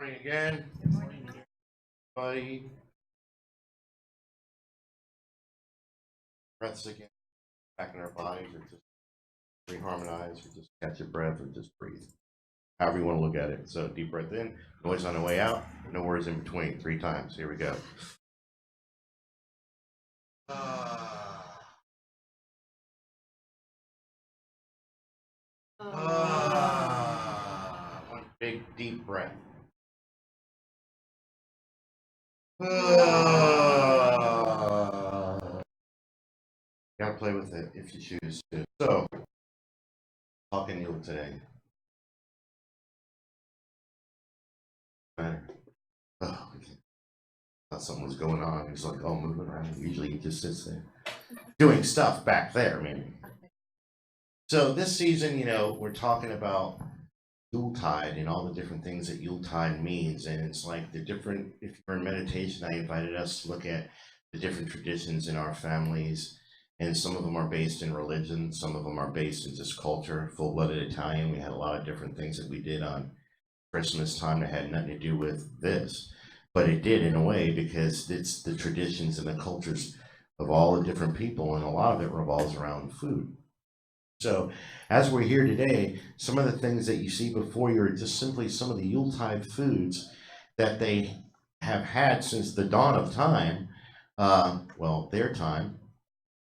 Morning again. Good morning, everybody. Breaths again back in our bodies, or just reharmonize, or just catch your breath, or just breathe. However you want to look at it. So deep breath in, noise on the way out, no words in between. 3 times. Here we go. One big deep breath. Gotta play with it if you choose to. So, talking to you today. Oh, thought something was going on. He's like, oh, moving around. Usually he just sits there doing stuff back there, maybe. So this season, we're talking about Yuletide and all the different things that Yuletide means. And it's like if you're in meditation, I invited us to look at the different traditions in our families. And some of them are based in religion. Some of them are based in just culture. Full-blooded Italian. We had a lot of different things that we did on Christmas time that had nothing to do with this. But it did in a way because it's the traditions and the cultures of all the different people. And a lot of it revolves around food. So as we're here today, some of the things that you see before you are just simply some of the Yuletide foods that they have had since the dawn of time, their time,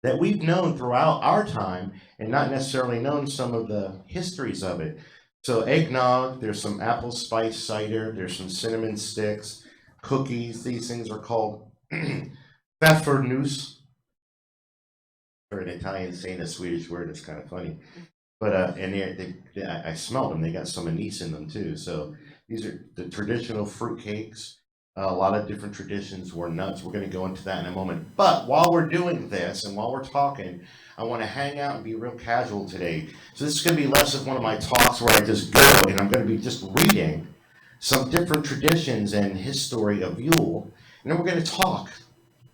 that we've known throughout our time and not necessarily known some of the histories of it. So eggnog, there's some apple spice cider, there's some cinnamon sticks, cookies. These things are called pfeffernuss. Or an Italian saying a Swedish word. It's kind of funny, but I smelled them. They got some anise in them too. So these are the traditional fruit cakes. A lot of different traditions were nuts. We're going to go into that in a moment. But while we're doing this and while we're talking, I want to hang out and be real casual today. So this is going to be less of one of my talks where I just go and I'm going to be just reading some different traditions and history of Yule, and then we're going to talk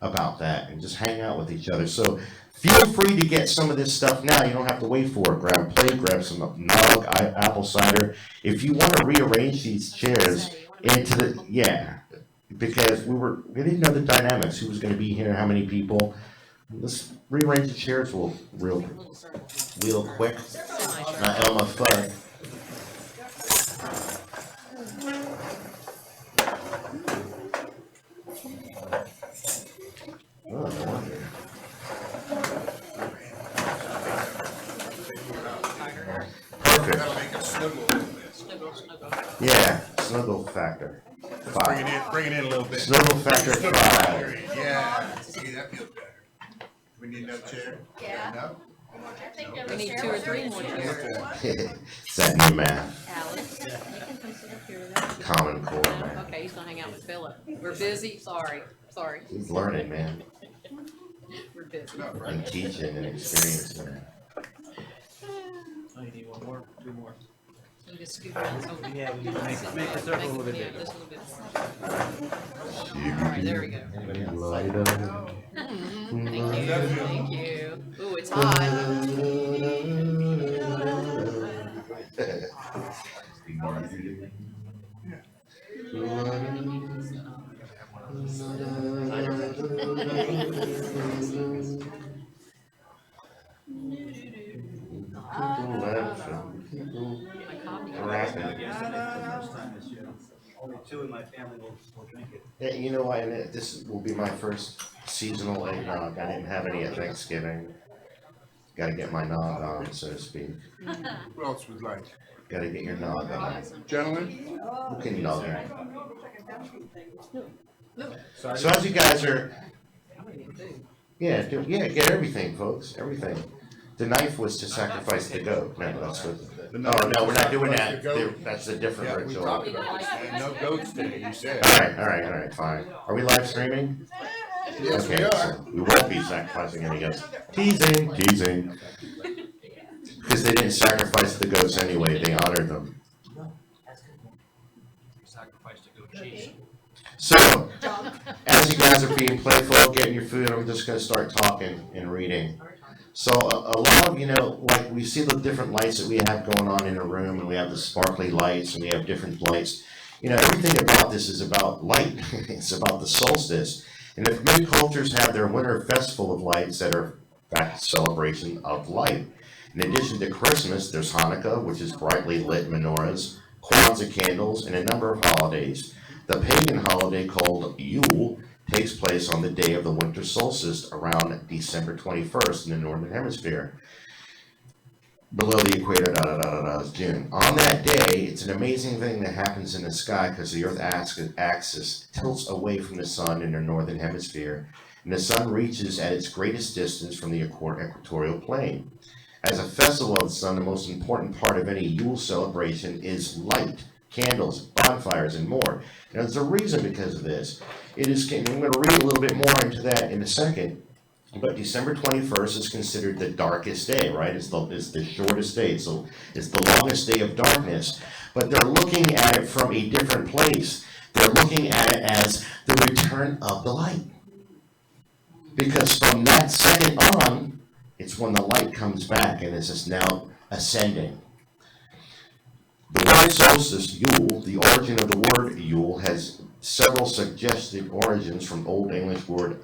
about that and just hang out with each other. So feel free to get some of this stuff now. You don't have to wait for it. Grab a plate, grab some nog, apple cider. If you want to rearrange these chairs into because we didn't know the dynamics. Who was going to be here? How many people? Let's rearrange the chairs real quick. Not Elma Fudd. Oh, no wonder. Yeah, snuggle factor. 5. Bring it in a little bit. Snuggle factor 5. Yeah. See, that feels better. We need another chair? Yeah. No? We need 2 or 3 more chairs. It's that new math. Alex, you can come sit up here with us. Common Core, man. Okay, he's gonna hang out with Philip. We're busy, sorry. He's learning, man. We're busy. And teaching and experiencing. Oh, you need one more, 2 more. You just scoop around. Oh, Yeah, we need to make the circle a little bit Yeah, bigger. just a little bit. All right, there we go. Anybody else? Light up. Thank you. Ooh, it's hot. Only 2 in my family will drink it. Yeah, you know what? And this will be my first seasonal eggnog. I didn't have any at Thanksgiving. Got to get my nog on, so to speak. Who else would like? Got to get your nog on. Gentlemen? Who can nog on? So as you guys are, get everything, folks, everything. The knife was to sacrifice the goat. No, that's good. No, we're not doing that. That's a different Yeah, we ritual. talked about this, and no goats today, you said. All right, fine. Are we live streaming? Yes, we Okay, are. so we won't be sacrificing any goats. Teasing. Because they didn't sacrifice the goats anyway, they honored them. Sacrifice to goat cheese. So, as you guys are being playful, getting your food, I'm just going to start talking and reading. So a lot of, like we see the different lights that we have going on in a room, and we have the sparkly lights, and we have different lights. You know, everything about this is about light. It's about the solstice. And if many cultures have their winter festival of lights that are a celebration of light. In addition to Christmas, there's Hanukkah, which is brightly lit menorahs, Kwanzaa candles, and a number of holidays. The pagan holiday called Yule takes place on the day of the winter solstice around December 21st in the Northern Hemisphere. Below the equator, is June. On that day, it's an amazing thing that happens in the sky because the Earth axis tilts away from the sun in the Northern Hemisphere, and the sun reaches at its greatest distance from the equatorial plane. As a festival of the sun, the most important part of any Yule celebration is light, candles, bonfires, and more. And there's a reason because of this. It is, and I'm going to read a little bit more into that in a second. But December 21st is considered the darkest day, right? It's the shortest day, so it's the longest day of darkness. But they're looking at it from a different place. They're looking at it as the return of the light. Because from that second on, it's when the light comes back and is now ascending. The word solstice, Yule, the origin of the word Yule, has several suggested origins from Old English word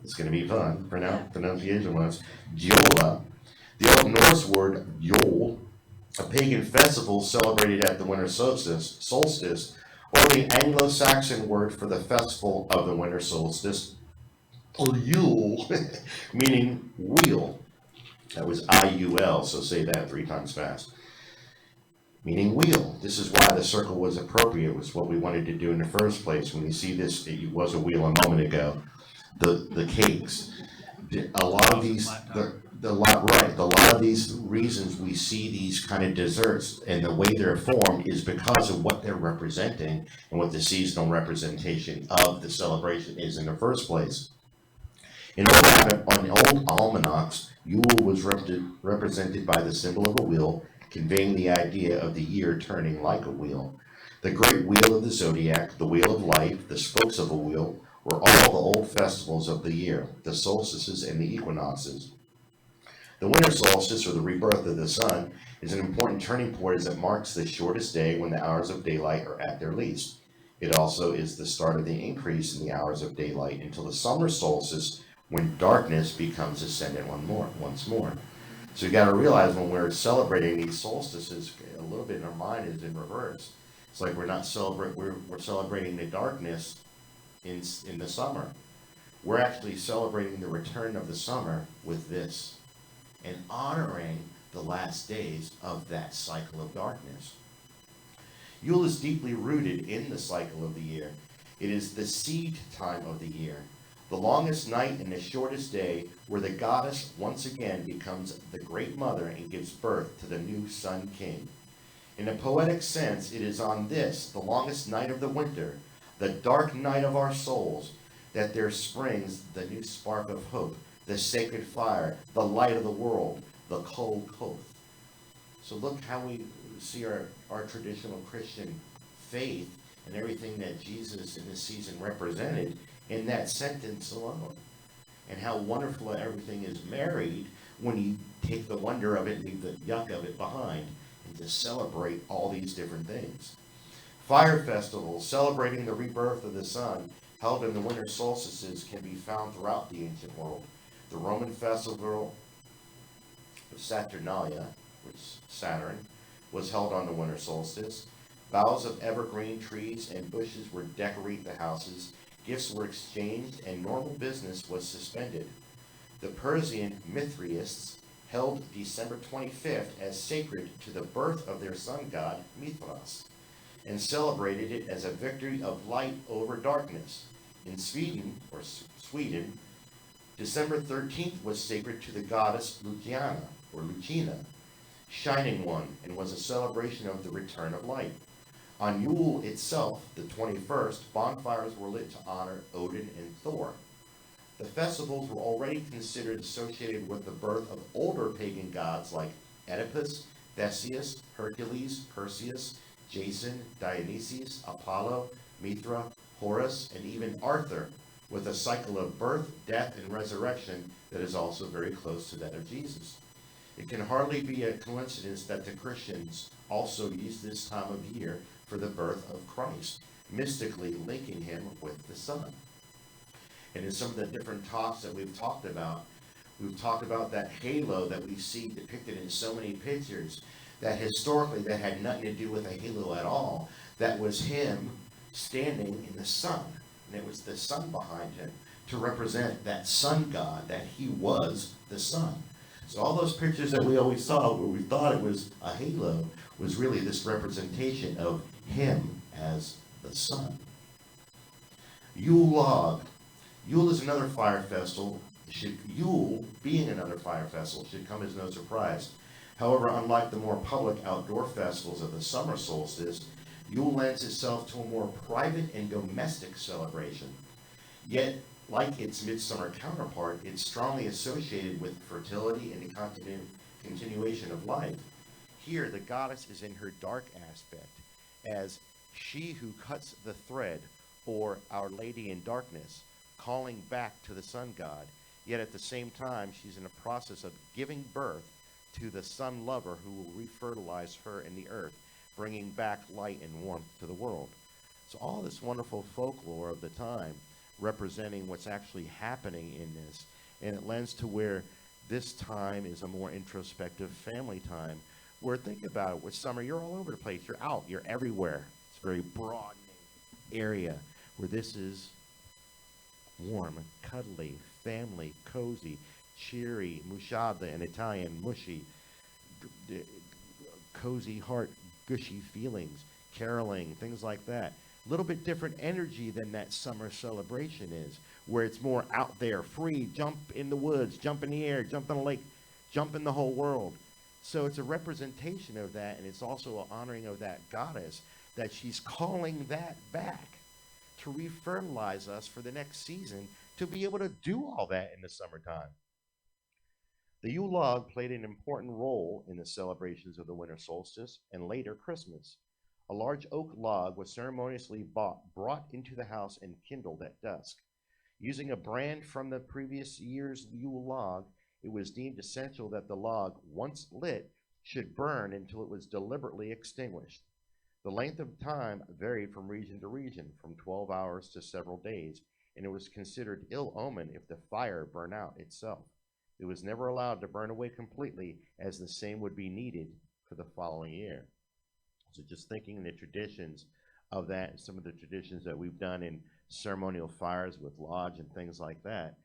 it's going to be fun, pronunciation-wise. Gjola, the Old Norse word Yule, a pagan festival celebrated at the winter solstice, or the Anglo-Saxon word for the festival of the winter solstice, Yule, meaning wheel. That was I-U-L, so say that 3 times fast. Meaning wheel. This is why the circle was appropriate. It was what we wanted to do in the first place. When you see this, it was a wheel a moment ago. The cakes, a lot of these, a lot of these reasons we see these kind of desserts and the way they're formed is because of what they're representing and what the seasonal representation of the celebration is in the first place. On old almanacs, Yule was represented by the symbol of a wheel, conveying the idea of the year turning like a wheel. The great wheel of the zodiac, the wheel of life, the spokes of a wheel, were all the old festivals of the year, the solstices and the equinoxes. The winter solstice, or the rebirth of the sun, is an important turning point as it marks the shortest day when the hours of daylight are at their least. It also is the start of the increase in the hours of daylight until the summer solstice, when darkness becomes ascendant once more. So you got to realize when we're celebrating these solstices, a little bit in our mind is in reverse. It's like we're celebrating the darkness in the summer. We're actually celebrating the return of the summer with this and honoring the last days of that cycle of darkness. Yule is deeply rooted in the cycle of the year. It is the seed time of the year, the longest night and the shortest day, where the goddess once again becomes the great mother and gives birth to the new sun king. In a poetic sense, it is on this, the longest night of the winter, the dark night of our souls, that there springs the new spark of hope, the sacred fire, the light of the world, the Kol Koth. So look how we see our traditional Christian faith and everything that Jesus in this season represented in that sentence alone. And how wonderful everything is married when you take the wonder of it and leave the yuck of it behind and to celebrate all these different things. Fire festivals celebrating the rebirth of the sun held in the winter solstices can be found throughout the ancient world. The Roman festival of Saturnalia, which is Saturn, was held on the winter solstice. Boughs of evergreen trees and bushes were decorate the houses. Gifts were exchanged and normal business was suspended. The Persian Mithraists held December 25th as sacred to the birth of their sun god Mithras, and celebrated it as a victory of light over darkness. In Sweden, December 13th was sacred to the goddess Lucina, Shining One, and was a celebration of the return of light. On Yule itself, the 21st, bonfires were lit to honor Odin and Thor. The festivals were already considered associated with the birth of older pagan gods like Oedipus, Theseus, Hercules, Perseus, Jason, Dionysius, Apollo, Mithra, Horus, and even Arthur, with a cycle of birth, death, and resurrection that is also very close to that of Jesus. It can hardly be a coincidence that the Christians also use this time of year for the birth of Christ, mystically linking him with the sun. And in some of the different talks that we've talked about that halo that we see depicted in so many pictures, that historically that had nothing to do with a halo at all. That was him standing in the sun, and it was the sun behind him to represent that sun god, that he was the sun. So all those pictures that we always saw where we thought it was a halo was really this representation of him as the sun. Yule log. Yule is another fire festival. Yule, being another fire festival, should come as no surprise. However, unlike the more public outdoor festivals of the summer solstice, Yule lends itself to a more private and domestic celebration. Yet, like its midsummer counterpart, it's strongly associated with fertility and the continuation of life. Here, the goddess is in her dark aspect, as she who cuts the thread, or Our Lady in Darkness, calling back to the sun god, yet at the same time she's in a process of giving birth to the sun lover who will refertilize her in the earth, bringing back light and warmth to the world. So all this wonderful folklore of the time representing what's actually happening in this, and it lends to where this time is a more introspective family time, where think about it, with summer you're all over the place, you're out, you're everywhere. It's a very broadening area, where this is warm, cuddly, family, cozy, cheery, mushada in Italian, mushy, cozy heart, gushy feelings, caroling, things like that. A little bit different energy than that summer celebration is, where it's more out there, free, jump in the woods, jump in the air, jump in a lake, jump in the whole world. So it's a representation of that, and it's also an honoring of that goddess, that she's calling that back to refertilize us for the next season, to be able to do all that in the summertime. The Yule log played an important role in the celebrations of the winter solstice and later Christmas. A large oak log was ceremoniously brought into the house and kindled at dusk. Using a brand from the previous year's Yule log, it was deemed essential that the log, once lit, should burn until it was deliberately extinguished. The length of time varied from region to region, from 12 hours to several days, and it was considered ill omen if the fire burned out itself. It was never allowed to burn away completely, as the same would be needed for the following year. So just thinking the traditions of that, and some of the traditions that we've done in ceremonial fires with lodge and things like that,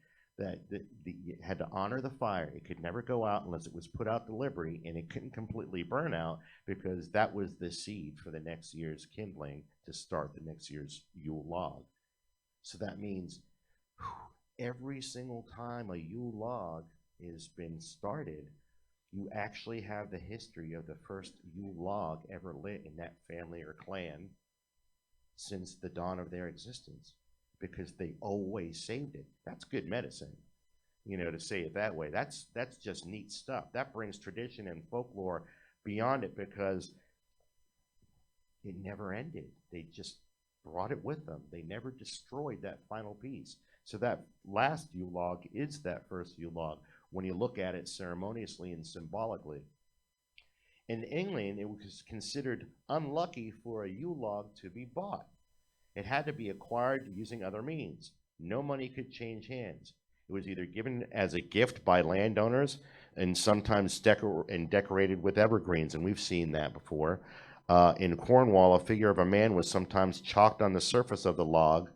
you had to honor the fire. It could never go out unless it was put out deliberately, and it couldn't completely burn out, because that was the seed for the next year's kindling to start the next year's Yule log. So that means every single time a Yule log has been started, you actually have the history of the first Yule log ever lit in that family or clan since the dawn of their existence, because they always saved it. That's good medicine, to say it that way. That's just neat stuff. That brings tradition and folklore beyond it, because it never ended. They just brought it with them. They never destroyed that final piece. So that last Yule log is that first Yule log, when you look at it ceremoniously and symbolically. In England, it was considered unlucky for a Yule log to be bought. It had to be acquired using other means. No money could change hands. It was either given as a gift by landowners, and sometimes decorated with evergreens, and we've seen that before. In Cornwall, a figure of a man was sometimes chalked on the surface of the log,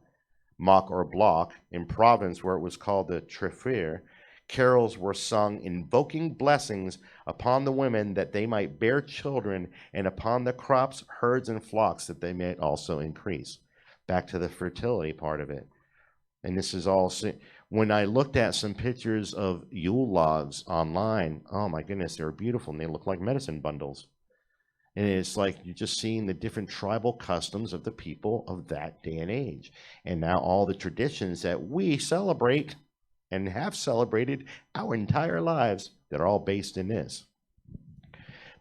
mock or block. In Provence, where it was called the Treffer, carols were sung invoking blessings upon the women that they might bear children, and upon the crops, herds, and flocks that they might also increase. Back to the fertility part of it. And this is all, when I looked at some pictures of Yule logs online, oh my goodness, they were beautiful, and they look like medicine bundles. And it's like you're just seeing the different tribal customs of the people of that day and age. And now all the traditions that we celebrate and have celebrated our entire lives, that are all based in this.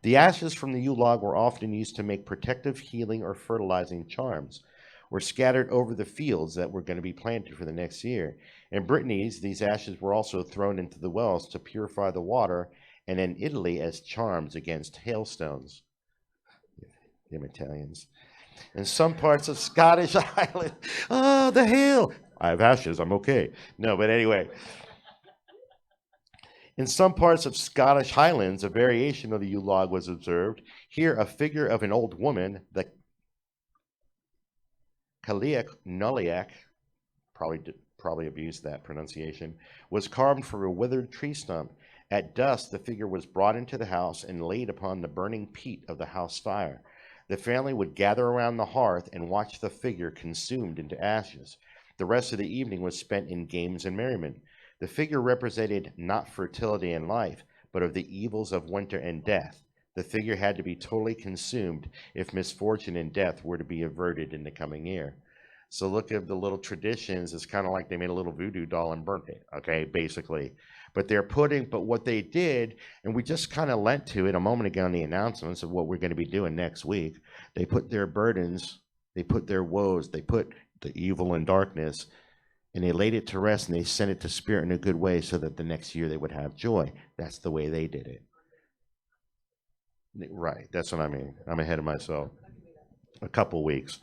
The ashes from the Yule log were often used to make protective, healing, or fertilizing charms, were scattered over the fields that were going to be planted for the next year. In Brittany, these ashes were also thrown into the wells to purify the water, and in Italy as charms against hailstones. Them Italians. In some parts of Scottish Island, oh, the hail. I have ashes, I'm okay. No, but anyway. In some parts of Scottish Highlands, a variation of the Yule log was observed. Here, a figure of an old woman, the Cailleach Noliac, probably abused that pronunciation, was carved from a withered tree stump. At dusk, the figure was brought into the house and laid upon the burning peat of the house fire. The family would gather around the hearth and watch the figure consumed into ashes. The rest of the evening was spent in games and merriment. The figure represented not fertility and life, but of the evils of winter and death. The figure had to be totally consumed if misfortune and death were to be averted in the coming year. So look at the little traditions. It's kind of like they made a little voodoo doll and burnt it, okay, basically. But what they did, and we just kind of lent to it a moment ago in the announcements of what we're going to be doing next week. They put their burdens, they put their woes, they put the evil and darkness, and they laid it to rest, and they sent it to spirit in a good way so that the next year they would have joy. That's the way they did it. Right, that's what I mean. I'm ahead of myself. A couple weeks.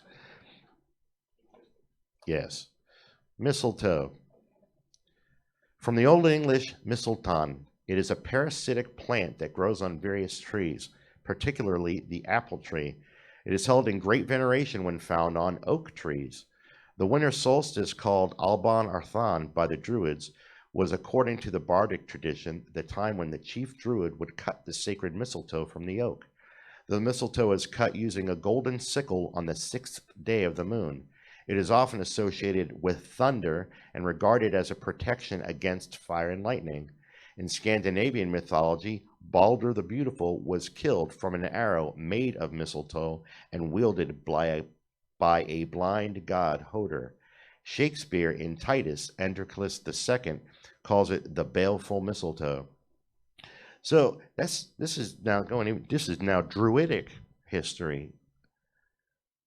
Yes. Mistletoe. From the Old English mistletoe, it is a parasitic plant that grows on various trees, particularly the apple tree. It is held in great veneration when found on oak trees. The winter solstice, called Alban Arthan by the Druids, was, according to the bardic tradition, the time when the chief Druid would cut the sacred mistletoe from the oak. The mistletoe is cut using a golden sickle on the 6th day of the moon. It is often associated with thunder and regarded as a protection against fire and lightning. In Scandinavian mythology, Balder the Beautiful was killed from an arrow made of mistletoe and wielded by a blind god, Hoder. Shakespeare in Titus, Androclus II, calls it the baleful mistletoe. So this is now Druidic history,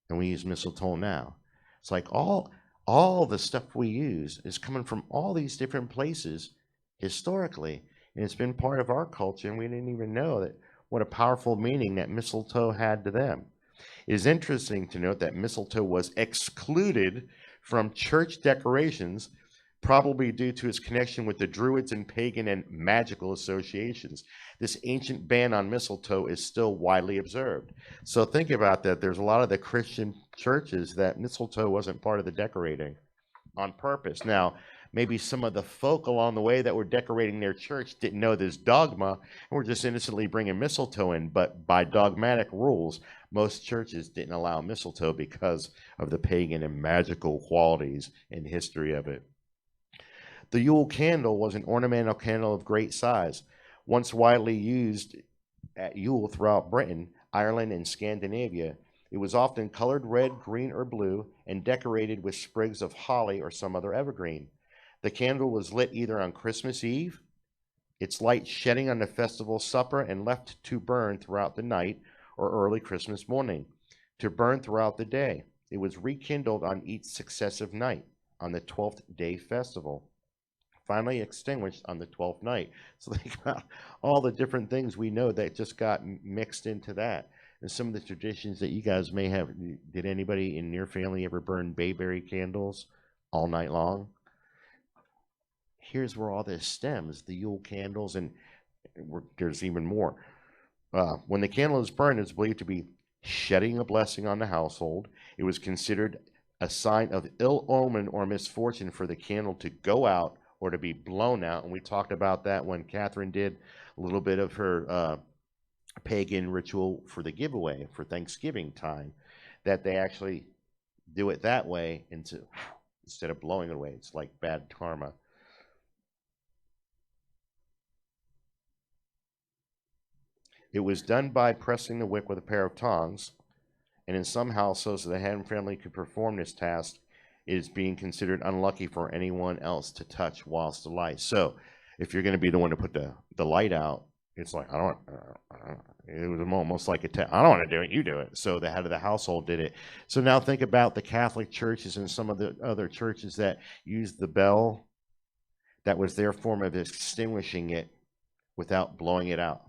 and we use mistletoe now. It's like all the stuff we use is coming from all these different places historically, and it's been part of our culture, and we didn't even know that what a powerful meaning that mistletoe had to them. It is interesting to note that mistletoe was excluded from church decorations, probably due to its connection with the Druids and pagan and magical associations. This ancient ban on mistletoe is still widely observed. So think about that. There's a lot of the Christian churches that mistletoe wasn't part of the decorating on purpose. Now, maybe some of the folk along the way that were decorating their church didn't know this dogma and were just innocently bringing mistletoe in, but by dogmatic rules, most churches didn't allow mistletoe because of the pagan and magical qualities and history of it. The Yule candle was an ornamental candle of great size, once widely used at Yule throughout Britain, Ireland, and Scandinavia. It was often colored red, green, or blue, and decorated with sprigs of holly or some other evergreen. The candle was lit either on Christmas Eve, its light shedding on the festival supper and left to burn throughout the night, or early Christmas morning, to burn throughout the day. It was rekindled on each successive night, on the 12th day festival, finally extinguished on the 12th night. So think about all the different things we know that just got mixed into that. And some of the traditions that you guys may have. Did anybody in your family ever burn bayberry candles all night long? Here's where all this stems, the Yule candles, and there's even more. When the candle is burned, it's believed to be shedding a blessing on the household. It was considered a sign of ill omen or misfortune for the candle to go out or to be blown out. And we talked about that when Catherine did a little bit of her pagan ritual for the giveaway for Thanksgiving time, that they actually do it that way instead of blowing it away. It's like bad karma. It was done by pressing the wick with a pair of tongs, and in some households, so the Haddon family could perform this task, it is being considered unlucky for anyone else to touch whilst alight. So, if you're going to be the one to put the light out, it's like, it was almost like I don't want to do it, you do it. So the head of the household did it. So now think about the Catholic churches and some of the other churches that used the bell. That was their form of extinguishing it without blowing it out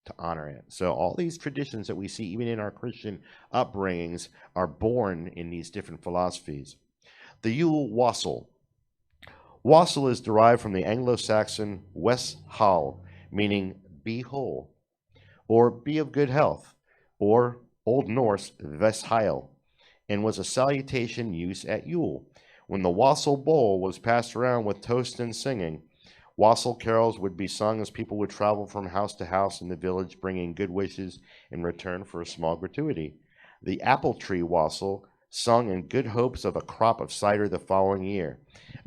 to honor it. So all these traditions that we see even in our Christian upbringings are born in these different philosophies. The Yule Wassail. Wassail is derived from the Anglo-Saxon Weshal, meaning be whole, or be of good health, or Old Norse Vesheil, and was a salutation used at Yule. When the wassail bowl was passed around with toast and singing, wassail carols would be sung as people would travel from house to house in the village, bringing good wishes in return for a small gratuity. The apple tree wassail, sung in good hopes of a crop of cider the following year.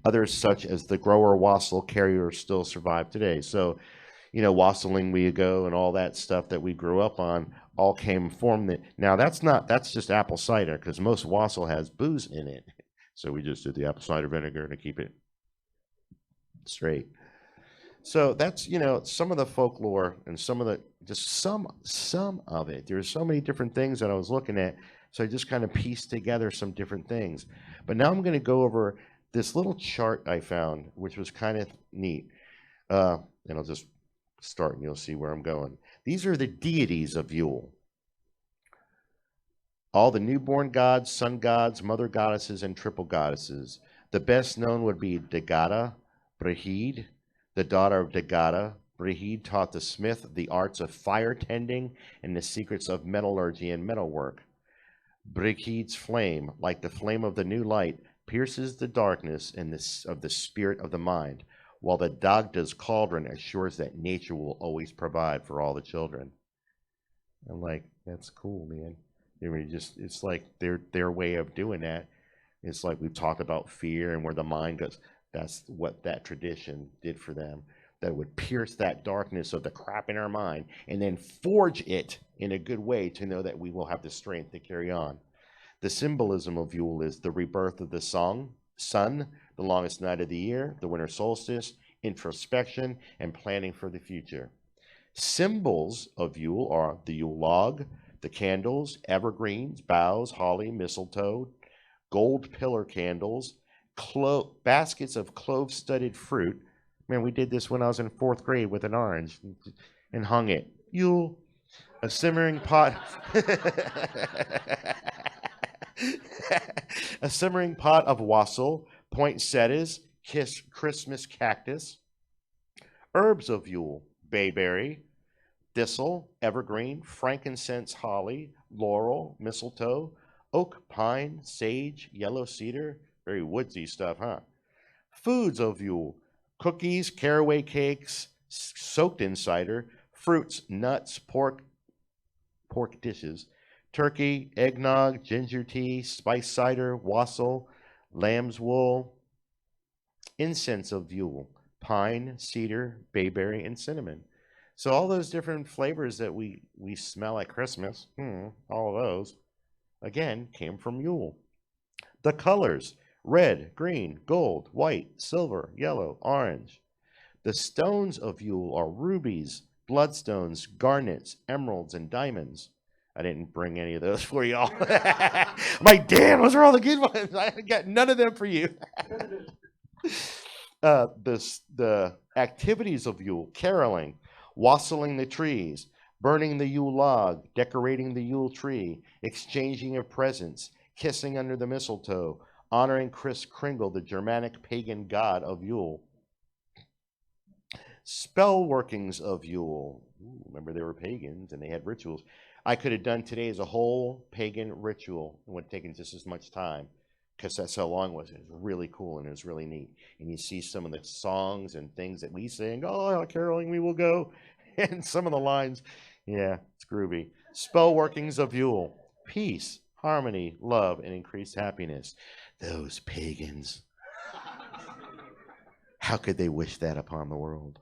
Others, such as the grower wassail carrier, still survive today. So, wassailing we go and all that stuff that we grew up on all came from it. Now that's just apple cider, because most wassail has booze in it. So we just did the apple cider vinegar to keep it straight. So that's, some of the folklore and some of of it. There's so many different things that I was looking at. So I just kind of pieced together some different things. But now I'm going to go over this little chart I found, which was kind of neat. And I'll just start and you'll see where I'm going. These are the deities of Yule. All the newborn gods, sun gods, mother goddesses, and triple goddesses. The best known would be Degada, Brehid, the daughter of Degada. Brehid taught the smith the arts of fire tending and the secrets of metallurgy and metalwork. Brehid's flame, like the flame of the new light, pierces the darkness of the spirit of the mind, while the Dagda's cauldron assures that nature will always provide for all the children. I'm like, that's cool, man. It's like their way of doing that. It's like we've talked about fear and where the mind goes. That's what that tradition did for them. That would pierce that darkness of the crap in our mind and then forge it in a good way to know that we will have the strength to carry on. The symbolism of Yule is the rebirth of the sun, the longest night of the year, the winter solstice, introspection, and planning for the future. Symbols of Yule are the Yule log, the candles, evergreens, boughs, holly, mistletoe, gold pillar candles, baskets of clove-studded fruit. Man, we did this when I was in 4th grade with an orange and hung it. Yule, a simmering pot. A simmering pot of wassail, poinsettias, Christmas cactus. Herbs of Yule, bayberry, thistle, evergreen, frankincense, holly, laurel, mistletoe, oak, pine, sage, yellow cedar. Very woodsy stuff, huh? Foods of Yule, cookies, caraway cakes, soaked in cider, fruits, nuts, pork dishes, turkey, eggnog, ginger tea, spice cider, wassail, lamb's wool. Incense of Yule, pine, cedar, bayberry, and cinnamon. So all those different flavors that we smell at Christmas, all of those, again, came from Yule. The colors, red, green, gold, white, silver, yellow, orange. The stones of Yule are rubies, bloodstones, garnets, emeralds, and diamonds. I didn't bring any of those for y'all. I'm like, damn, those are all the good ones. I got none of them for you. The activities of Yule, caroling, wassailing the trees, burning the Yule log, decorating the Yule tree, exchanging of presents, kissing under the mistletoe, honoring Kris Kringle, the Germanic pagan god of Yule. Spell workings of Yule. Ooh, remember, they were pagans and they had rituals. I could have done today as a whole pagan ritual. It would have taken just as much time because that's how long it was. It was really cool and it was really neat. And you see some of the songs and things that we sing. Oh, caroling we will go. And some of the lines, yeah, it's groovy. Spell workings of Yule. Peace, harmony, love, and increased happiness. Those pagans. How could they wish that upon the world?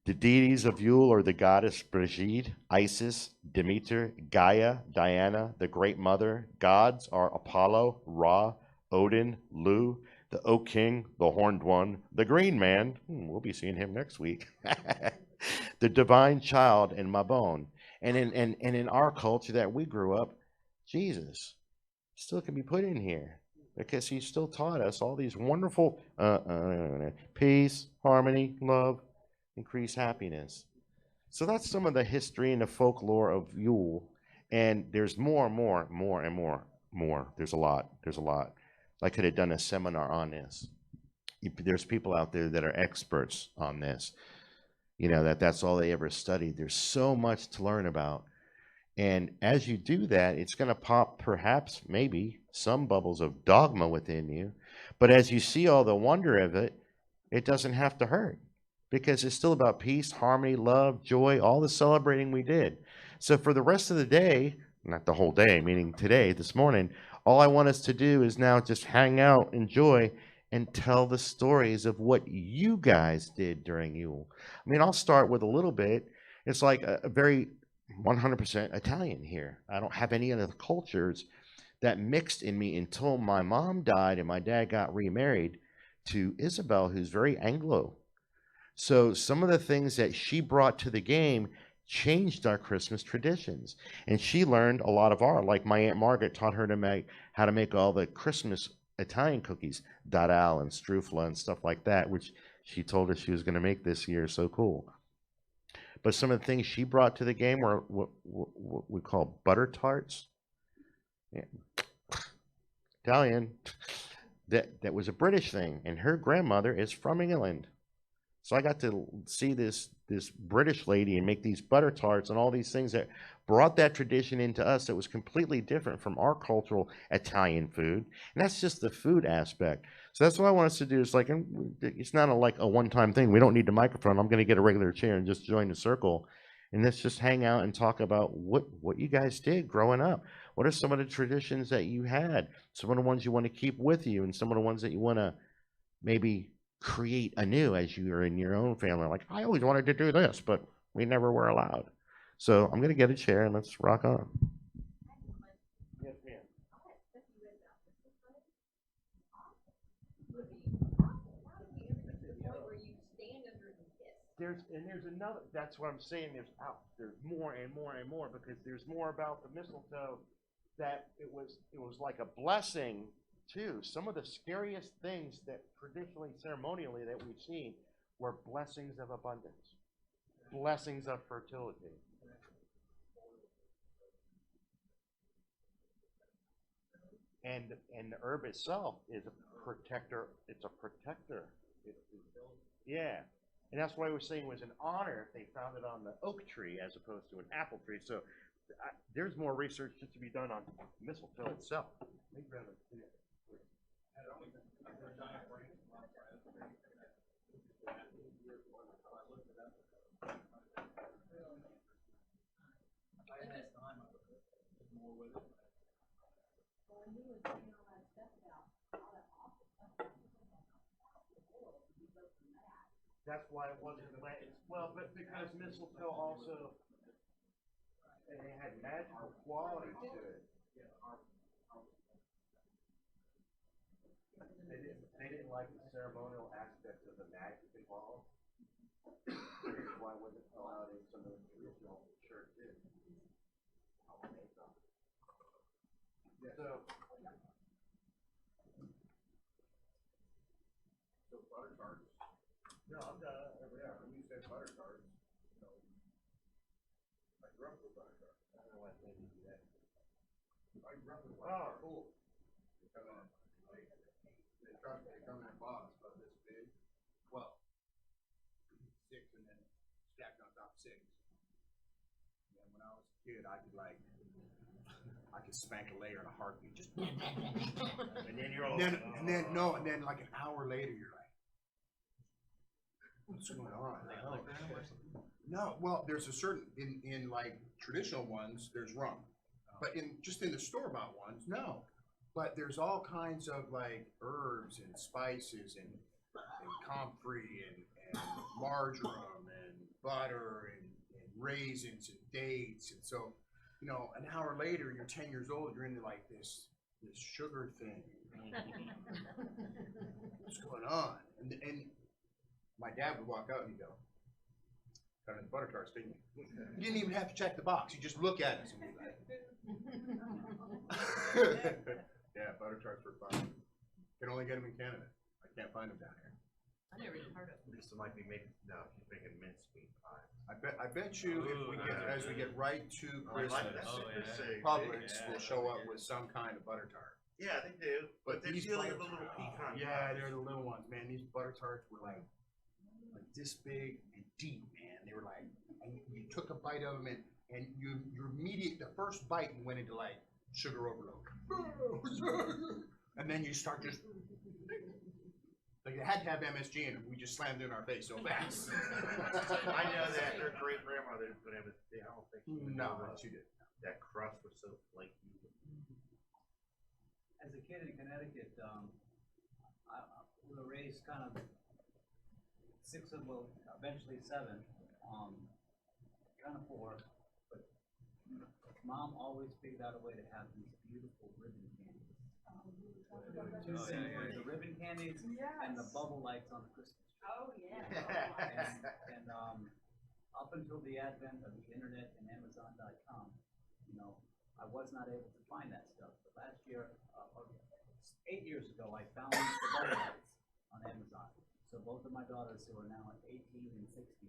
The deities of Yule are the goddess Brigid, Isis, Demeter, Gaia, Diana, the Great Mother. Gods are Apollo, Ra, Odin, Lu, the Oak King, the Horned One, the Green Man. We'll be seeing him next week. The Divine Child, and Mabon. And in our culture that we grew up, Jesus still can be put in here. because he still taught us all these wonderful peace, harmony, love, increase happiness. So that's some of the history and the folklore of Yule. And there's more and more, more and more, more. There's a lot. There's a lot. I could have done a seminar on this. There's people out there that are experts on this. You know, that's all they ever studied. There's so much to learn about. And as you do that, it's going to pop perhaps, maybe, some bubbles of dogma within you. But as you see all the wonder of it, it doesn't have to hurt, because it's still about peace, harmony, love, joy, all the celebrating we did. So for the rest of the day, not the whole day, meaning today, this morning, all I want us to do is now just hang out, enjoy, and tell the stories of what you guys did during Yule. I mean, I'll start with a little bit. It's like a very 100% Italian here. I don't have any other cultures that mixed in me until my mom died and my dad got remarried to Isabel, who's very Anglo. So some of the things that she brought to the game changed our Christmas traditions. And she learned a lot of art. Like my Aunt Margaret taught her to make how to make all the Christmas Italian cookies, dadal and strufla and stuff like that, which she told us she was going to make this year. So cool. But some of the things she brought to the game were what we call butter tarts. Yeah. Italian. That was a British thing, and her grandmother is from England. So I got to see this British lady and make these butter tarts and all these things that brought that tradition into us that was completely different from our cultural Italian food. And that's just the food aspect. So that's what I want us to do. It's like, it's not like a one-time thing. We don't need the microphone. I'm going to get a regular chair and just join the circle. And let's just hang out and talk about what you guys did growing up. What are some of the traditions that you had? Some of the ones you want to keep with you, and some of the ones that you want to maybe create anew as you are in your own family. Like, I always wanted to do this, but we never were allowed. So I'm going to get a chair and let's rock on. Yes, ma'am. There's another, that's what I'm saying, there's more and more and more, because there's more about the mistletoe, that it was like a blessing too. Some of the scariest things that traditionally, ceremonially, that we've seen were blessings of abundance, blessings of fertility. And the herb itself is a protector. It's a protector. Yeah. And that's why I was saying it was an honor if they found it on the oak tree as opposed to an apple tree. So there's more research just to be done on mistletoe itself. That's why it wasn't well, but because mistletoe also, and it had magical qualities to it. They didn't like the ceremonial aspect of the magic involved. That's why it wasn't allowed in some of the traditional churches. So butter tarts. No, I'm done. Yeah, when you said butter tarts, you know, I grew up with butter tarts. I don't know why they didn't do that. I grew up with butter tarts. Cool. They come in a box about this big. Well, 6 and then stacked on top 6. And when I was a kid, I could spank a layer in a heartbeat. Just And then you're all. and then like an hour later, you're like, what's going on? No, well, there's a certain in like traditional ones, there's rum, but in the store-bought ones, no. But there's all kinds of like herbs and spices and comfrey and marjoram and butter and raisins and dates, and so, you know, an hour later, you're 10 years old, you're into like this sugar thing. What's going on? And my dad would walk out and he'd go, "Got any butter tarts, didn't you?" You didn't even have to check the box. You just look at us and be like, "Yeah, butter tarts were fun." Can only get them in Canada. I can't find them down here. I never even heard of it. Lisa might be making, no, she's making mincemeat pie. I bet you if we get, as we get right to Christmas, Oh, yeah. Publix will show up with some kind of butter tart. Yeah, they do, but they're these dealing butter- with the little pecan. Yeah, pies. they're the little ones, man. These butter tarts were like this big and deep, man. They were like, and you took a bite of them and your immediate, the first bite you went into like sugar overload. And then you start just, like it had to have MSG in it. We just slammed it in our face so fast. I know that their great grandmother would have, I don't think. she would No, know she did. that crust was so flaky. As a kid in Connecticut, we were raised kind of eventually 7, kind of 4, but Mom always figured out a way to have these beautiful ribbon candies. There were two Oh, things, yeah, yeah. the ribbon candies and the bubble lights on the Christmas tree. Oh, yeah. And up until the advent of the internet and Amazon.com, you know, I was not able to find that stuff. But last year, 8 years ago, I found the bubble lights on Amazon. So both of my daughters, who are now 18 and 16,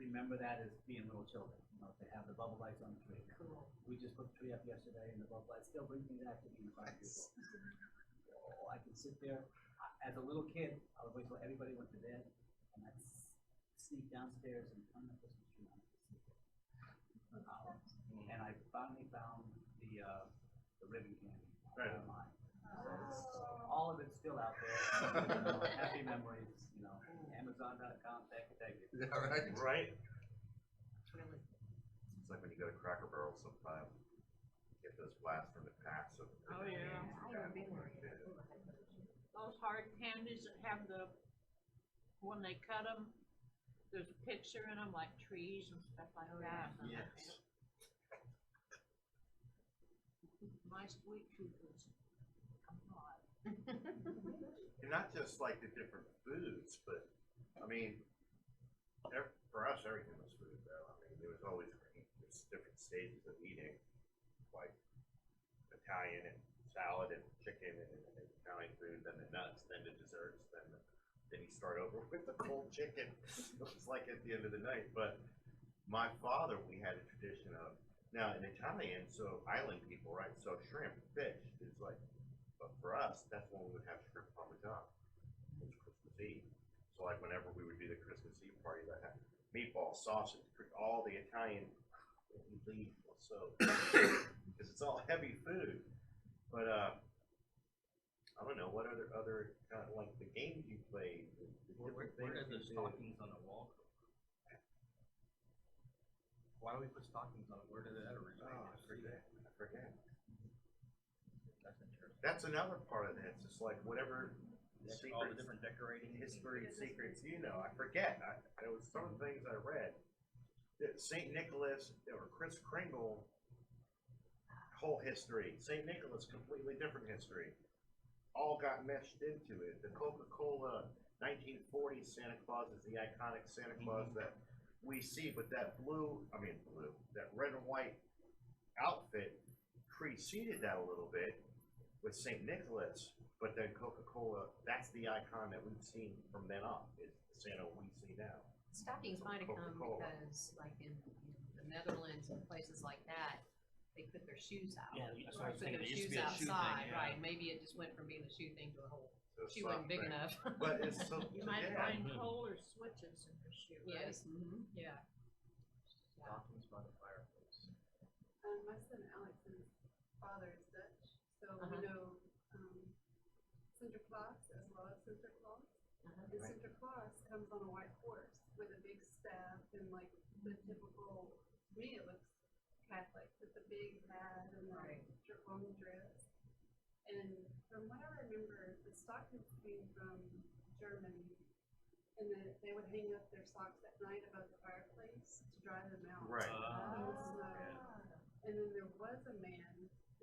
remember that as being little children. You know, they have the bubble lights on the tree. Cool. We just put the tree up yesterday, and the bubble lights still brings me back to being 5 years old. Oh, I could sit there. As a little kid, I would wait till everybody went to bed, and I'd sneak downstairs and turn the Christmas tree on. For hours. And I finally found the ribbon candy online. So all of it's still out there. You know, happy memories. You know, Amazon.com. Take it. Yeah, right. Right? Really. It's like when you go to Cracker Barrel sometime, get those blasts from the past. Oh, yeah. Those hard candies that have the, when they cut them, there's a picture in them like trees and stuff like that. Yes. My sweet tooth is, come on. And not just like the different foods, but, I mean, for us, everything was food though. I mean, there was always, there's different stages of eating, like Italian and salad and chicken and Italian food, then the nuts, then the desserts, then you start over with the cold chicken. It was like at the end of the night, but my father, we had a tradition of, now in Italian, so island people, right, so shrimp, fish is like, but for us, that's when we would have shrimp parmesan. It was Christmas Eve. So like whenever we would do the Christmas Eve party, that had meatballs, sausage, all the Italian, leave, so, because it's all heavy food. But I don't know, what other kind of like the games you played, the Where different did the things you did. stockings on the wall come from? Why do we put stockings on it? Where did that originate? Oh, I forget. That's interesting. That's another part of this. It's like whatever All the secrets, different decorating. history, secrets, you know. I forget. There was some things I read. That Saint Nicholas or Kris Kringle, whole history. Saint Nicholas, completely different history. All got meshed into it. The Coca-Cola 1940 Santa Claus is the iconic Santa Claus that we see, but that that red and white outfit preceded that a little bit with St. Nicholas, but then Coca-Cola, that's the icon that we've seen from then on, is the Santa we see now. Stockings might have come Coca-Cola. because, like in the Netherlands and places like that, they put their shoes out. Yeah, that's what I was Put thinking. their It used to shoes be a shoe thing, outside, yeah. right? Maybe it just went from being a shoe thing to a whole So shoe wasn't big something. enough. But it's so, You might yeah. find Kohler switches in her shoe, right? Yes, yeah. Stockings by the fireplace. My son Alex's father is Dutch, so Uh-huh. we know Santa Claus as well as Santa Claus. Uh-huh. And Santa Claus comes on a white horse with a big staff and like the typical, to me it looks Catholic, with the big hat and the Right. long dress. And from what I remember, the stockings came from Germany. And then they would hang up their socks at night above the fireplace to dry them out. Right. in the Ah. snow. And then there was a man who